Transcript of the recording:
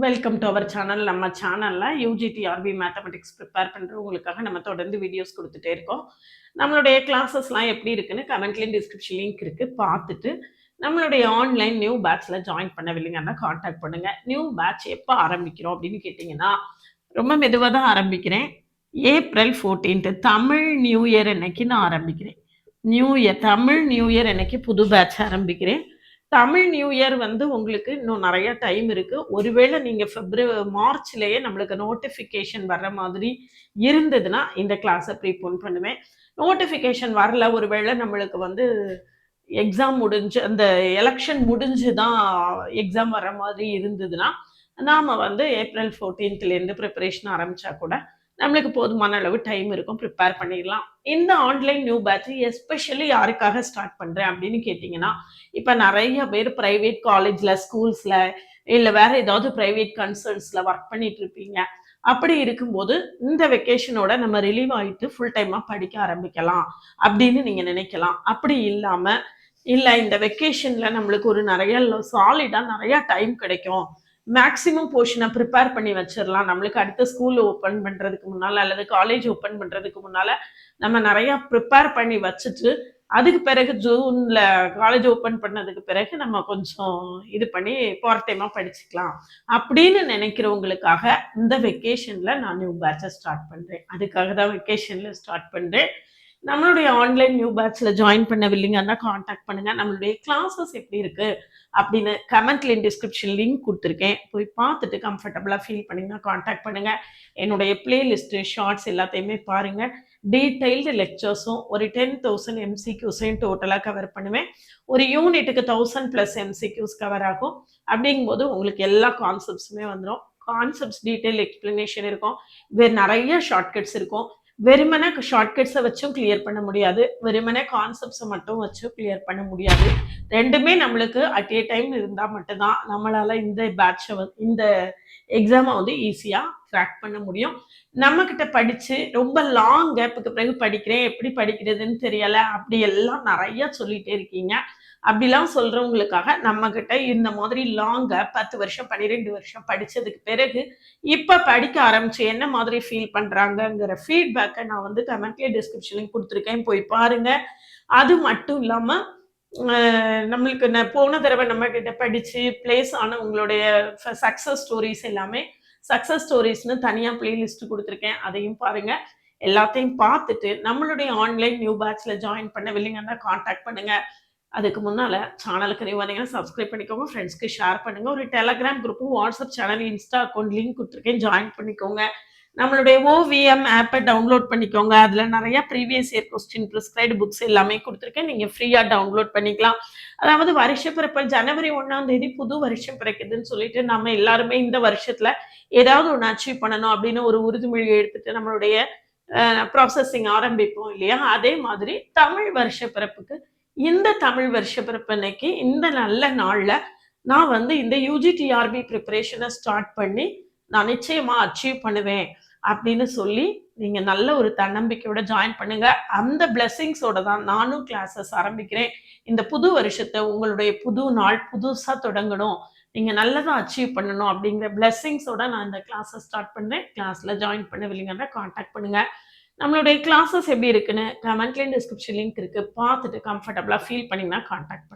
Welcome to our channel. நம்ம சேனல்ல UGTRB mathematics prepare பண்றவங்களுக்காக நம்ம தொடர்ந்து வீடியோஸ் கொடுத்துட்டே இருக்கோம். நம்மளுடைய கிளாஸஸ்லாம் எப்படி இருக்குன்னு கமெண்ட்லயும் டிஸ்கிரிப்ஷன் லிங்க் இருக்கு. பார்த்துட்டு நம்மளுடைய ஆன்லைன் நியூ பேட்ச்ல ஜாயின் பண்ணவில்லைங்கன்னா காண்டாக்ட் பண்ணுங்க. நியூ பேட்ச் எப்போ ஆரம்பிக்கிறோம் அப்படின்னு கேட்டிங்கன்னா, ரொம்ப மெதுவாக தான் ஆரம்பிக்கிறேன். ஏப்ரல் 14 தமிழ் நியூ இயர் அன்னைக்கு நான் ஆரம்பிக்கிறேன். தமிழ் நியூ இயர் அன்னைக்கு புது பேட்ச் ஆரம்பிக்கிறேன். தமிழ் நியூ இயர் வந்து உங்களுக்கு இன்னும் நிறைய டைம் இருக்கு. ஒருவேளை நீங்க மார்ச்லயே நம்மளுக்கு நோட்டிஃபிகேஷன் வர்ற மாதிரி இருந்ததுன்னா இந்த கிளாஸை ப்ரீபோன் பண்ணுவேன். நோட்டிஃபிகேஷன் வரல, ஒருவேளை நம்மளுக்கு வந்து எக்ஸாம் முடிஞ்சு அந்த எலெக்ஷன் முடிஞ்சு தான் எக்ஸாம் வர்ற மாதிரி இருந்ததுன்னா நாம வந்து ஏப்ரல் 14லேருந்து ப்ரிப்பரேஷன் ஆரம்பிச்சா கூட நம்மளுக்கு போதுமான அளவு டைம் இருக்கும், ப்ரிப்பேர் பண்ணிடலாம். இந்த ஆன்லைன் நியூ பேட்ச் எஸ்பெஷலி யாருக்காக ஸ்டார்ட் பண்றேன் அப்படின்னு கேட்டிங்கன்னா, இப்போ நிறைய பேர் ப்ரைவேட் காலேஜ்ல, ஸ்கூல்ஸ்ல இல்லை வேற ஏதாவது ப்ரைவேட் கன்சர்ன்ஸ்ல ஒர்க் பண்ணிட்டு இருப்பீங்க. அப்படி இருக்கும்போது இந்த வெக்கேஷனோட நம்ம ரிலீவ் ஆகிட்டு ஃபுல் டைமா படிக்க ஆரம்பிக்கலாம் அப்படின்னு நீங்க நினைக்கலாம். அப்படி இல்லாம இல்லை இந்த வெக்கேஷன்ல நம்மளுக்கு ஒரு நிறைய சாலிடா நிறைய டைம் கிடைக்கும், மேக்ஸிமம் போர்ஷனை ப்ரிப்பேர் பண்ணி வச்சிடலாம், நம்மளுக்கு அடுத்த ஸ்கூல் ஓப்பன் பண்ணுறதுக்கு முன்னால் அல்லது காலேஜ் ஓப்பன் பண்ணுறதுக்கு முன்னால் நம்ம நிறையா ப்ரிப்பேர் பண்ணி வச்சுட்டு அதுக்கு பிறகு ஜூனில் காலேஜ் ஓப்பன் பண்ணதுக்கு பிறகு நம்ம கொஞ்சம் இது பண்ணி பார்ட் டைமாக படிச்சுக்கலாம் அப்படின்னு நினைக்கிறவங்களுக்காக இந்த வெக்கேஷனில் நான் நியூ பேட்சை ஸ்டார்ட் பண்ணுறேன். அதுக்காக தான் வெக்கேஷனில் ஸ்டார்ட் பண்ணுறேன். நம்மளுடைய ஆன்லைன் நியூ பேட்ச்ல ஜாயின் பண்ணவில்லைங்கன்னா காண்டாக்ட் பண்ணுங்க. நம்மளுடைய கிளாஸஸ் எப்படி இருக்கு அப்படின்னு கமெண்ட்ல டிஸ்கிரிப்ஷன் லிங்க் கொடுத்துருக்கேன், போய் பார்த்துட்டு கம்ஃபர்டபுளா ஃபீல் பண்ணீங்கன்னா காண்டாக்ட் பண்ணுங்க. என்னுடைய பிளேலிஸ்ட் ஷார்ட்ஸ் எல்லாத்தையுமே பாருங்க. டீடைல்டு லெக்சர்ஸும் ஒரு 10,000 எம்சிக்யூஸையும் டோட்டலாக கவர் பண்ணுவேன். ஒரு யூனிட்டுக்கு 1000+ எம்சிக்யூஸ் கவர் ஆகும். அப்படிங்கும்போது உங்களுக்கு எல்லா கான்செப்ட்ஸுமே வந்துடும். கான்செப்ட்ஸ் டீடைல் எக்ஸ்பிளனேஷன் இருக்கும், வேறு நிறைய ஷார்ட்கட்ஸ் இருக்கும். வெறுமனே ஷார்ட்கட்ஸை வச்சும் கிளியர் பண்ண முடியாது, வெறுமனே கான்செப்ட்ஸை மட்டும் வச்சும் கிளியர் பண்ண முடியாது. ரெண்டுமே நம்மளுக்கு அட் ஏ டைம் இருந்தால் மட்டும்தான் நம்மளால இந்த பேட்சை இந்த எக்ஸாமை வந்து ஈஸியாக கிராக் பண்ண முடியும். நம்மக்கிட்ட படித்து ரொம்ப லாங் கேப்புக்கு பிறகு படிக்கிறேன், எப்படி படிக்கிறதுன்னு தெரியலை, அப்படி எல்லாம் நிறைய சொல்லிகிட்டே இருக்கீங்க. அப்படிலாம் சொல்கிறவங்களுக்காக நம்மக்கிட்ட இந்த மாதிரி லாங் கேப் 10 வருஷம் 12 வருஷம் படித்ததுக்கு பிறகு இப்போ படிக்க ஆரம்பிச்சு என்ன மாதிரி ஃபீல் பண்ணுறாங்கங்கிற ஃபீட்பேக்கை நான் வந்து கமெண்ட்லேயே டிஸ்கிரிப்ஷன்லையும் கொடுத்துருக்கேன், போய் பாருங்கள். அது மட்டும் இல்லாமல் நம்மளுக்கு போன தடவை நம்ம கிட்ட படித்து பிளேஸ் ஆன உங்களுடைய சக்ஸஸ் ஸ்டோரிஸ் எல்லாமே சக்ஸஸ் ஸ்டோரிஸ்னு தனியாக பிளேலிஸ்ட் கொடுத்துருக்கேன், அதையும் பாருங்கள். எல்லாத்தையும் பார்த்துட்டு நம்மளுடைய ஆன்லைன் நியூ பேட்ச்ல ஜாயின் பண்ணவில்லைங்கன்னா காண்டாக்ட் பண்ணுங்கள். அதுக்கு முன்னால் சேனலுக்கு நீங்கள் வந்தீங்கன்னா சப்ஸ்கிரைப் பண்ணிக்கோங்க, ஃப்ரெண்ட்ஸ்க்கு ஷேர் பண்ணுங்கள். ஒரு டெலகிராம் குரூப்பும் WhatsApp channel Insta account link கொடுத்துருக்கேன், ஜாயின் பண்ணிக்கோங்க. நம்மளுடைய ஓவிஎம் ஆப்பை டவுன்லோட் பண்ணிக்கோங்க. அதில் நிறைய previous year question prescribed books எல்லாமே கொடுத்துருக்கேன், நீங்கள் ஃப்ரீயாக டவுன்லோட் பண்ணிக்கலாம். அதாவது வருஷ பிறப்பு ஜனவரி 1ஆம் தேதி புது வருஷம் பிறக்குதுன்னு சொல்லிட்டு நம்ம எல்லாருமே இந்த வருஷத்தில் ஏதாவது ஒன்று அச்சீவ் பண்ணணும் அப்படின்னு ஒரு உறுதிமொழி எடுத்துட்டு நம்மளுடைய ப்ராசஸிங் ஆரம்பிப்போம் இல்லையா? அதே மாதிரி தமிழ் வருஷ பிறப்புக்கு இந்த தமிழ் வருஷ பிறப்பு அன்னைக்கு இந்த நல்ல நாளில் நான் வந்து இந்த யூஜிடிஆர்பி ப்ரிப்பரேஷனை ஸ்டார்ட் பண்ணி நான் நிச்சயமாக அச்சீவ் பண்ணுவேன் அப்படின்னு சொல்லி நீங்கள் நல்ல ஒரு தன்னம்பிக்கையோட ஜாயின் பண்ணுங்க. அந்த பிளெஸிங்ஸோட தான் நானும் கிளாஸஸ் ஆரம்பிக்கிறேன். இந்த புது வருஷத்தை உங்களுடைய புது நாள் புதுசாக தொடங்கணும், நீங்கள் நல்லதாக அச்சீவ் பண்ணணும் அப்படிங்கிற பிளெஸிங்ஸோட நான் இந்த கிளாஸை ஸ்டார்ட் பண்ணேன். கிளாஸில் ஜாயின் பண்ணவில்லைங்கன்னா காண்டாக்ட் பண்ணுங்கள். நம்மளுடைய கிளாஸஸ் எப்படி இருக்குன்னு கமெண்ட்லேயும் டிஸ்கிரிப்ஷன் லிங்க் இருக்குது, பார்த்துட்டு கம்ஃபர்டபுளாக ஃபீல் பண்ணிங்கன்னா காண்டாக்ட் பண்ணுங்கள்.